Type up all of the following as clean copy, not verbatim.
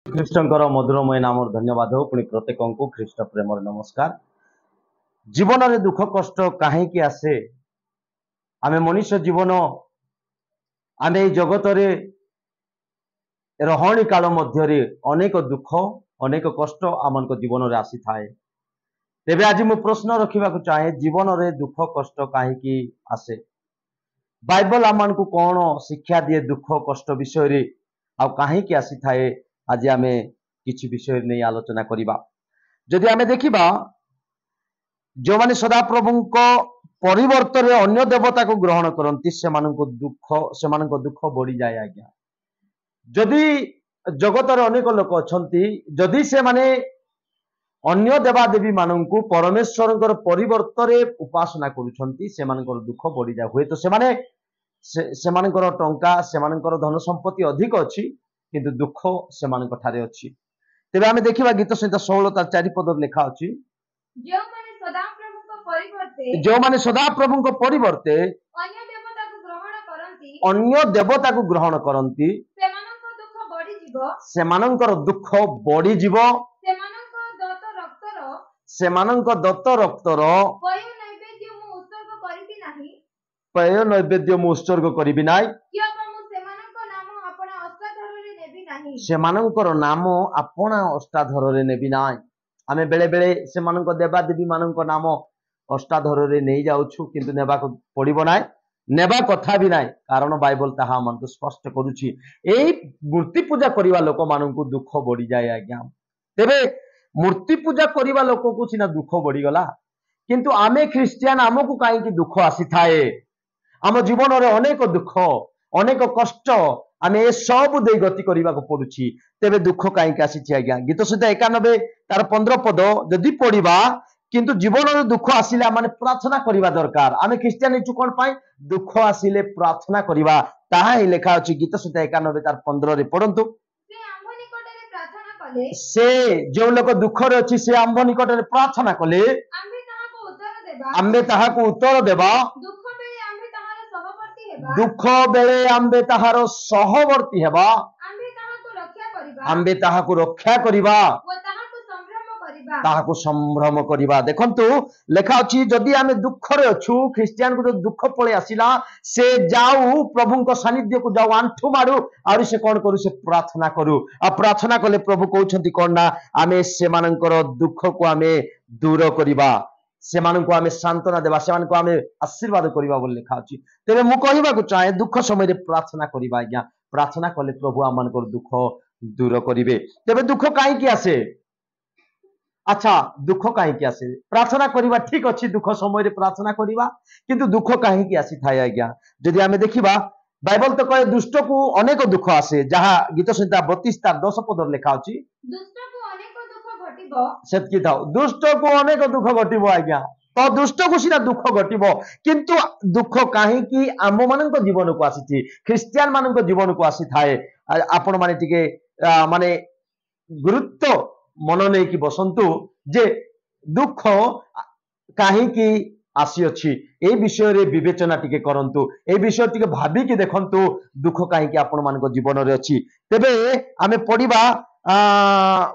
ଖ୍ରୀଷ୍ଟଙ୍କର ମଧୁରମୟ ନାମର ଧନ୍ୟବାଦ ପୁଣି ପ୍ରତ୍ୟେକଙ୍କୁ ଖ୍ରୀଷ୍ଟ ପ୍ରେମର ନମସ୍କାର। ଜୀବନରେ ଦୁଃଖ କଷ୍ଟ କାହିଁକି ଆସେ? ଆମେ ମଣିଷ ଜୀବନ, ଆମେ এই ଜଗତରେ ରହଣି କାଳ ମଧ୍ୟରେ ଅନେକ ଦୁଃଖ ଅନେକ କଷ୍ଟ ଆମଙ୍କ ଜୀବନରେ ଆସିଥାଏ। ତେବେ ଆଜି ମୁଁ ପ୍ରଶ୍ନ ରଖିବାକୁ ଚାହେଁ, ଜୀବନରେ ଦୁଃଖ କଷ୍ଟ କାହିଁକି ଆସେ? ବାଇବଲ ଆମମାନଙ୍କୁ କଣ ଶିକ୍ଷା ଦିଏ ଦୁଃଖ କଷ୍ଟ ବିଷୟରେ, ଆଉ କାହିଁକି ଆସିଥାଏ? आज आम किसी विषय नहीं आलोचना करिबा। जदि आम देखिबा, जो माने सदा प्रभु परिवर्तन अन्य देवता को ग्रहण करती से दुख बढ़ी जाए। आज्ञा जदि जगत अनेक लोक अच्छा, जदि से माने अन्य देवादेवी मानू परमेश्वर परिवर्तन उपासना कर दुख बढ़ी जाए। हुए तो से टंका से धन संपत्ति अधिक अच्छी, किंतु दुख से अच्छी। तेरे आम देखा गीत संहिता 16 तार 4 पद लिखा अच्छी, जो माने सदा प्रभु परिवर्ते अन्य देवता को ग्रहण करती सेमानंकर दुख बढ़ी जीव, सेमानंक दत्त रक्तर पेय नैवेद्य मु उत्सर्ग करिबि नाई, सेमानंकर नाम आपणा अष्टाधर नेबी नाई। आमे बेले बेले सेमानंक देवादेवी मानक नाम अष्टाधर नहीं जाउछु, किंतु नेबा को पड़िबो नाई, नेबा कथा भी नाई। कारण बाइबल ताहा हमको स्पष्ट करूछि, एई मूर्ति पूजा करिवा लोक माननकु दुख बढ़ी जाए। आज्ञा तेबे मूर्ति पूजा करिवा लोक को सिना दुख बढ़ी गला, किंतु आमे ख्रिस्टियन आमको काईकि दुख आसी थाए? आम जीवन रे अनेक दुख अनेक कष्ट आमे ए सब दे गति करने को पड़ुछि। तेबे दुख कहीं आसी? आज्ञा गीत संहिता 91 तार 15 पद जदि पढ़ा, किंतु जीवन में दुख आसिले माने प्रार्थना करने दरकार। आमे ख्रिस्टियन हेचु कोन पाई? दुख आसिले प्रार्थना करवा, ताहा ही लेखा अछि गीत संहिता 91 तार 15 रे पढ़ंतु। से जो लोक दुख रे अछि से आंभ निकट रे प्रार्थना कले, आम्बे ताहाको उत्तर देबा, दुख बेले आम्बे ताहार सहवर्ती हेबा, आम्बे ताहाको रक्षा करिबा, ताहाको संभ्रम करिबा। देखंतु लेखा अछि, जदि आमे दुख रे अछु, ख्रिस्टियन को जो दुख पळे आसिला, से जाऊ प्रभु को सानिध्य को जाऊ आंठू मारू और से कोन करू? से प्रार्थना करू। आ प्रार्थना कले प्रभु कहउछंती कोन ना, आमे से मानकर दुख को आमे दूर करिबा, से मानन को आमे सांत्वना देबा, से मानन को आमे आशीर्वाद करिबा बोल लिखा अछि। तेबे मु कहिबा को चाहे, दुख समय रे प्रार्थना करिबा। आज्ञा प्रार्थना कले प्रभु आमानकर दुख दूर करिवे। तेबे दुख काहे की आसे? अच्छा, दुख काहे की आसे? प्रार्थना करिबा ठीक अछि, दुख समय रे प्रार्थना करिबा, किंतु दुख काहे की आसी थाए? आज्ञा जदि आमे देखिबा, बाइबल तो कहे दुष्ट को अनेक दुख आसे, जहा गीत संहिता 32 तार 10 पद लिखा अछि, दुष्ट को अनेक दुख घटिबो, सेतकी थाओ दुष्ट को अनेक दुख घटिबो। आज्ञा तो दुष्ट को सीना दुख घटिबो, किंतु दुख काहे की आम मानक जीवन को आसी, ख्रिस्टियन मानक जीवन को आसी थाए? आपण माने टिके माने गुरुत्व मन नहीं कि बसंतु, जे दुख काहे की आसी अछि, ए विषय रे विवेचना टिके करंतु, ए विषय टिके भाबी कि देखंतु दुख काहे की आपण मानक जीवन रे अछि। तेबे आमे पढिबा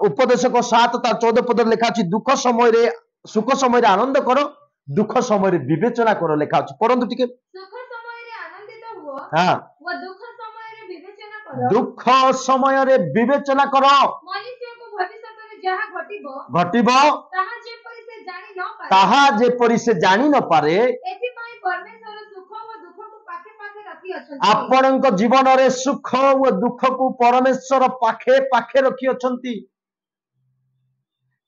उपदेशक 7 ता 14 पद लिखा अछि, दुख समय रे सुख समय रे आनंद करो, दुख समय रे विवेचना करो लिखा अछि। पढंतु टिके, सुख समय रे आनंदित हुओ, हां, व दुख समय रे विवेचना करो, दुख समय रे विवेचना करो। मनुष्य को भविष्य रे जहा घटिबो ताहा जे परि से जानि न पारे, एथि पई परमेश्वर सुख व दुख को पाखे पाखे रखि अछंती। आपणक जीवन रे सुख व दुख को परमेश्वर पाखे पाखे रखि अछंती।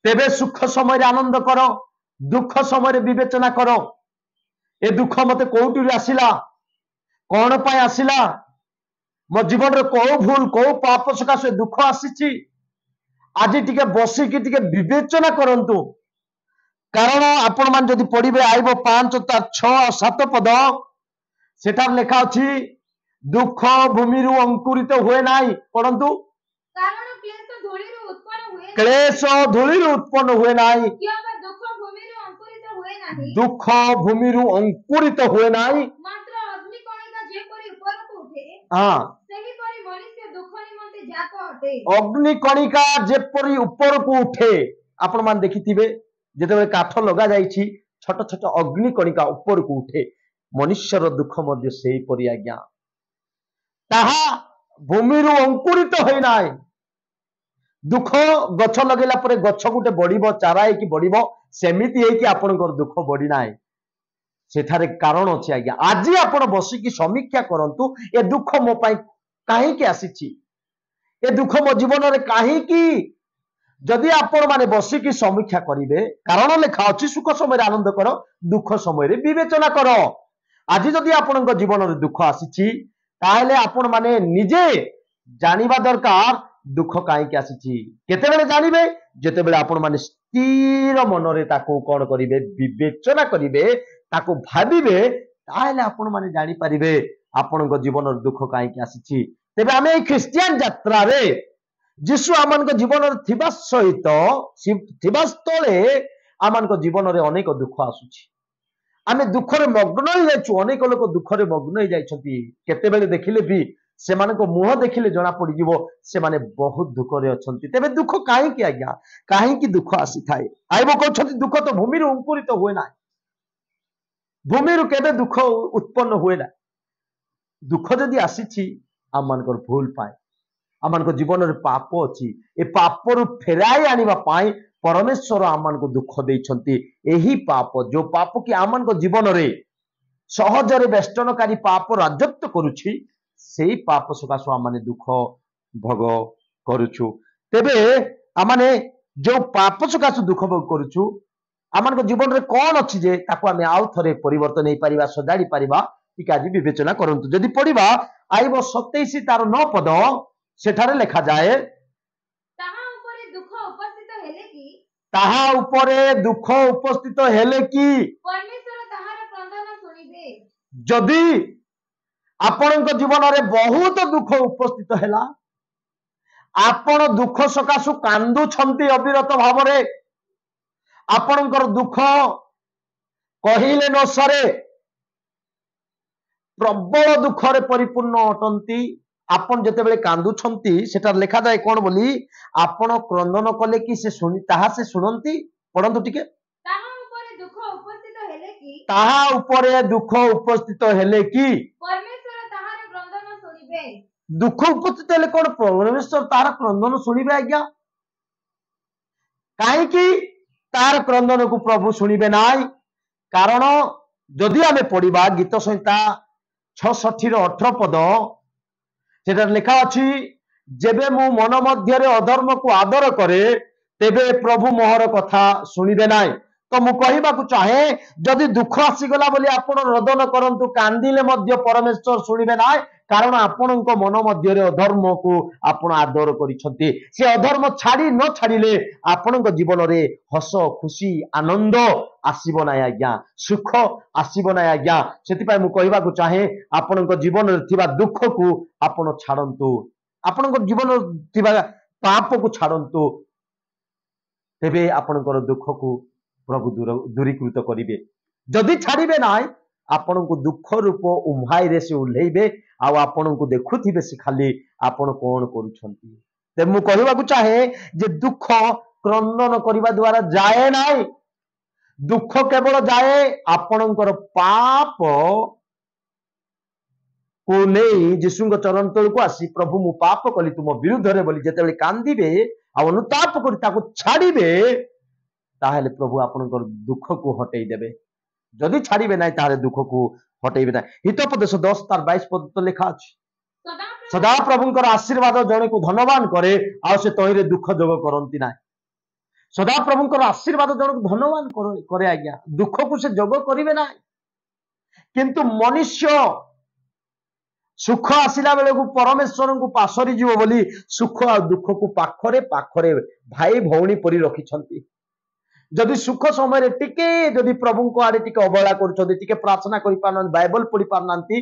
तेबे सुख समय रे आनंद करो, दुख समय रे विवेचना करो। ए दुख मते कोउटी आसिला, कोन पाई आसिला, मो जीवन रे को भूल को पाप सकाशे दुख आसीची, आज टिके बसी कि टिके विवेचना करंतु। कारण आपण मान जदि पढ़िबे आइब 5 तार 6 7 पद, सेटा लेखा अछि, दुख भूमि रु अंकुरित हुए नाही। परंतु कारण क्लेश धूली रु उत्पन्न हुए नाही, दुख भूमि रु अंकुरित हुए नाही, मात्र अग्नि कणिका जे परि ऊपर को उठे, हां, सेही परि मनुष्य दुख निमंते जात ଅଟେ। ଅଗ୍ନି କଣିକା ଯେପରି ଉପରକୁ ଉଠେ, ଆପଣ ମାନେ ଦେଖିଥିବେ ଯେତେବେଳେ କାଠ ଲଗା ଯାଇଛି ଛୋଟ ଛୋଟ ଅଗ୍ନି କଣିକା ଉପରକୁ ଉଠେ, ମନୁଷ୍ୟର ଦୁଃଖ ମଧ୍ୟ ସେହିପରି ଆଜ୍ଞା। ତାହା ଭୂମିରୁ ଅଙ୍କୁରିତ ହୋଇନାହିଁ। ଦୁଃଖ ଗଛ ଲଗେଇଲା ପରେ ଗଛ ଗୋଟେ ବଢିବ, ଚାରା ହେଇକି ବଢିବ, ସେମିତି ହେଇକି ଆପଣଙ୍କର ଦୁଃଖ ବଢିନାହିଁ। ସେଠାରେ କାରଣ ଅଛି ଆଜ୍ଞା। ଆଜି ଆପଣ ବସିକି ସମୀକ୍ଷା କରନ୍ତୁ, ଏ ଦୁଃଖ ମୋ ପାଇଁ କାହିଁକି ଆସିଛି, ଏ ଦୁଃଖ ମୋ ଜୀବନରେ କାହିଁକି। ଯଦି ଆପଣ ମାନେ ବସିକି ସମୀକ୍ଷା କରିବେ, କାରଣ ଲେଖା ଅଛି ସୁଖ ସମୟରେ ଆନନ୍ଦ କର, ଦୁଃଖ ସମୟରେ ବିବେଚନା କର। ଆଜି ଯଦି ଆପଣଙ୍କ ଜୀବନରେ ଦୁଃଖ ଆସିଛି, ତାହେଲେ ଆପଣ ମାନେ ନିଜେ ଜାଣିବା ଦରକାର ଦୁଃଖ କାହିଁକି ଆସିଛି। କେତେବେଳେ ଜାଣିବେ, ଯେତେବେଳେ ଆପଣ ମାନେ ସ୍ଥିର ମନରେ ତାକୁ କଣ କରିବେ, ବିବେଚନା କରିବେ, ତାକୁ ଭାବିବେ, ତାହେଲେ ଆପଣ ମାନେ ଜାଣିପାରିବେ ଆପଣଙ୍କ ଜୀବନର ଦୁଃଖ କାହିଁକି ଆସିଛି। ତେବେ ଆମେ ଏଇ ଖ୍ରୀଷ୍ଟିଆନ ଯାତ୍ରାରେ ଯୀଶୁ ଆମମାନଙ୍କ ଜୀବନରେ ଥିବା ସହିତ ଥିବା ସ୍ଥଳେ ଆମମାନଙ୍କ ଜୀବନରେ ଅନେକ ଦୁଃଖ ଆସୁଛି। ଆମେ ଦୁଃଖରେ ମଗ୍ନ ହେଇଯାଇଛୁ, ଅନେକ ଲୋକ ଦୁଃଖରେ ମଗ୍ନ ହେଇଯାଇଛନ୍ତି। କେତେବେଳେ ଦେଖିଲେ ବି ସେମାନଙ୍କ ମୁହଁ ଦେଖିଲେ ଜଣା ପଡିଯିବ ସେମାନେ ବହୁତ ଦୁଃଖରେ ଅଛନ୍ତି। ତେବେ ଦୁଃଖ କାହିଁକି ଆଜ୍ଞା, କାହିଁକି ଦୁଃଖ ଆସିଥାଏ? ଆଇବ କହୁଛନ୍ତି ଦୁଃଖ ତ ଭୂମିରୁ ଅଙ୍କୁରିତ ହୁଏ ନାହିଁ, ଭୂମିରୁ କେବେ ଦୁଃଖ ଉତ୍ପନ୍ନ ହୁଏ ନାହିଁ। ଦୁଃଖ ଯଦି ଆସିଛି ଆମମାନଙ୍କର ଭୁଲ ପାଇଁ, ଆମମାନଙ୍କ ଜୀବନରେ ପାପ ଅଛି, ଏ ପାପରୁ ଫେରାଇ ଆଣିବା ପାଇଁ ପରମେଶ୍ୱର ଆମମାନଙ୍କୁ ଦୁଃଖ ଦେଇଛନ୍ତି। ଏହି ପାପ, ଯୋଉ ପାପ କି ଆମମାନଙ୍କ ଜୀବନରେ ସହଜରେ ବେଷ୍ଟନକାରୀ ପାପ ରାଜତ୍ୱ କରୁଛି, ସେଇ ପାପ ସକାଶୁ ଆମମାନେ ଦୁଃଖ ଭୋଗ କରୁଛୁ। ତେବେ ଆମମାନେ ଯୋଉ ପାପ ସକାଶୁ ଦୁଃଖ ଭୋଗ କରୁଛୁ, ଆମମାନଙ୍କ ଜୀବନରେ କଣ ଅଛି ଯେ ତାକୁ ଆମେ ଆଉ ଥରେ ପରିବର୍ତ୍ତନ ହେଇପାରିବା, ସଜାଡି ପାରିବା, ଟିକେ ଆଜି ବିବେଚନା କରନ୍ତୁ। ଯଦି ପଢିବା ଆଇବ 27 ତାର 9 ପଦ, ସେଠାରେ ଲେଖାଯାଏ, ତାହା ଉପରେ ଦୁଃଖ ଉପସ୍ଥିତ ହେଲେ କି ତାହା ଉପରେ ଦୁଃଖ ଉପସ୍ଥିତ ହେଲେ କି ପରମେଶ୍ୱର ତାହାର କ୍ରନ୍ଦନ ଶୁଣିବେ। ଯଦି ଆପଣଙ୍କ ଜୀବନରେ ବହୁତ ଦୁଃଖ ଉପସ୍ଥିତ ହେଲା, ଆପଣ ଦୁଃଖ ସକାଶୁ କାନ୍ଦୁଛନ୍ତି ଅବିରତ ଭାବରେ, ଆପଣଙ୍କର ଦୁଃଖ କହିଲେ ନ ସରେ, ପ୍ରବଳ ଦୁଃଖରେ ପରିପୂର୍ଣ୍ଣ ଅଟନ୍ତି, ଆପଣ ଯେତେବେଳେ କାନ୍ଦୁଛନ୍ତି ସେଠାରେ ଲେଖାଯାଏ କଣ ବୋଲି, ଆପଣ କ୍ରନ୍ଦନ କଲେ କି ସେ ତାହା ସେ ଶୁଣନ୍ତି। ପଢନ୍ତୁ ଟିକେ, ତାହା ଉପରେ ଦୁଃଖ ଉପସ୍ଥିତ ହେଲେ କି ତାହା ଉପରେ ଦୁଃଖ ଉପସ୍ଥିତ ହେଲେ କି ପରମେଶ୍ୱର ତାହାର କ୍ରନ୍ଦନ ଶୁଣିବେ। ଦୁଃଖ ଉପସ୍ଥିତ ହେଲେ କଣ ପରମେଶ୍ୱର ତାହାର କ୍ରନ୍ଦନ ଶୁଣିବେ ଆଜ୍ଞା? କାହିଁକି ତାହାର କ୍ରନ୍ଦନକୁ ପ୍ରଭୁ ଶୁଣିବେ ନାହିଁ? କାରଣ ଯଦି ଆମେ ପଢିବା ଗୀତ ସଂହିତା 66 ପଦ, ସେଠାରେ ଲେଖା ଅଛି, ଯେବେ ମୁଁ ମନ ମଧ୍ୟରେ ଅଧର୍ମକୁ ଆଦର କରେ, ତେବେ ପ୍ରଭୁ ମୋହର କଥା ଶୁଣିବେ ନାହିଁ। ତ ମୁଁ କହିବାକୁ ଚାହେଁ, ଯଦି ଦୁଃଖ ଆସିଗଲା ବୋଲି ଆପଣ ରୋଦନ କରନ୍ତୁ, କାନ୍ଦିଲେ ମଧ୍ୟ ପରମେଶ୍ୱର ଶୁଣିବେ ନାହିଁ, କାରଣ ଆପଣଙ୍କ ମନ ମଧ୍ୟରେ ଅଧର୍ମକୁ ଆପଣ ଆଦର କରିଛନ୍ତି। ସେ ଅଧର୍ମ ଛାଡି ନ ଛାଡିଲେ ଆପଣଙ୍କ ଜୀବନରେ ହସ, ଖୁସି, ଆନନ୍ଦ ଆସିବ ନାହିଁ ଆଜ୍ଞା, ସୁଖ ଆସିବ ନାହିଁ ଆଜ୍ଞା। ସେଥିପାଇଁ ମୁଁ କହିବାକୁ ଚାହେଁ, ଆପଣଙ୍କ ଜୀବନରେ ଥିବା ଦୁଃଖକୁ ଆପଣ ଛାଡନ୍ତୁ, ଆପଣଙ୍କ ଜୀବନରେ ଥିବା ପାପକୁ ଛାଡନ୍ତୁ, ତେବେ ଆପଣଙ୍କର ଦୁଃଖକୁ ପ୍ରଭୁ ଦୂରୀକୃତ କରିବେ। ଯଦି ଛାଡିବେ ନାହିଁ, ଆପଣଙ୍କୁ ଦୁଃଖ ରୂପ ଉମ୍ଭାଇରେ ସେ ଓହ୍ଲେଇବେ, ଆଉ ଆପଣଙ୍କୁ ଦେଖୁଥିବେ ସେ ଖାଲି ଆପଣ କଣ କରୁଛନ୍ତି। ତେବେ ମୁଁ କହିବାକୁ ଚାହେଁ ଯେ ଦୁଃଖ କ୍ରନ୍ଦନ କରିବା ଦ୍ୱାରା ଯାଏ ନାହିଁ, ଦୁଃଖ କେବଳ ଯାଏ ଆପଣଙ୍କର ପାପ କୁ ନେଇ ଯୀଶୁଙ୍କ ଚରଣ ତଳକୁ ଆସି, ପ୍ରଭୁ ମୁଁ ପାପ କଲି ତୁମ ବିରୁଦ୍ଧରେ ବୋଲି ଯେତେବେଳେ କାନ୍ଦିବେ ଆଉ ଅନୁତାପ କରି ତାକୁ ଛାଡିବେ, ତାହେଲେ ପ୍ରଭୁ ଆପଣଙ୍କର ଦୁଃଖକୁ ହଟେଇ ଦେବେ। ଯଦି ଛାଡିବେ ନାହିଁ ତାହେଲେ ଦୁଃଖକୁ ହଟେଇବେ ନାହିଁ। ହିତୋପଦେଶ 10 ତାର 22 ପଦ ତ ଲେଖା ଅଛି, ସଦାପ୍ରଭୁଙ୍କର ଆଶୀର୍ବାଦ ଜଣକୁ ଧନବାନ କରେ, ଆଉ ସେ ତହିଁରେ ଦୁଃଖ ଯୋଗ କରନ୍ତି ନାହିଁ। ସଦାପ୍ରଭୁଙ୍କର ଆଶୀର୍ବାଦ ଜଣକୁ ଧନବାନ କରେ ଆଜ୍ଞା, ଦୁଃଖକୁ ସେ ଯୋଗ କରିବେ ନାହିଁ। କିନ୍ତୁ ମନୁଷ୍ୟ ସୁଖ ଆସିଲା ବେଳକୁ ପରମେଶ୍ୱରଙ୍କୁ ପାଶରି ଯିବ ବୋଲି ସୁଖ ଆଉ ଦୁଃଖକୁ ପାଖରେ ପାଖରେ ଭାଇ ଭଉଣୀ ପରି ରଖିଛନ୍ତି। ଯଦି ସୁଖ ସମୟରେ ଟିକେ ଯଦି ପ୍ରଭୁଙ୍କ ଆଡେ ଟିକେ ଅବହେଳା କରୁଛନ୍ତି, ଟିକେ ପ୍ରାର୍ଥନା କରିପାରୁନାହାନ୍ତି, ବାଇବଲ ପଢି ପାରୁନାହାନ୍ତି,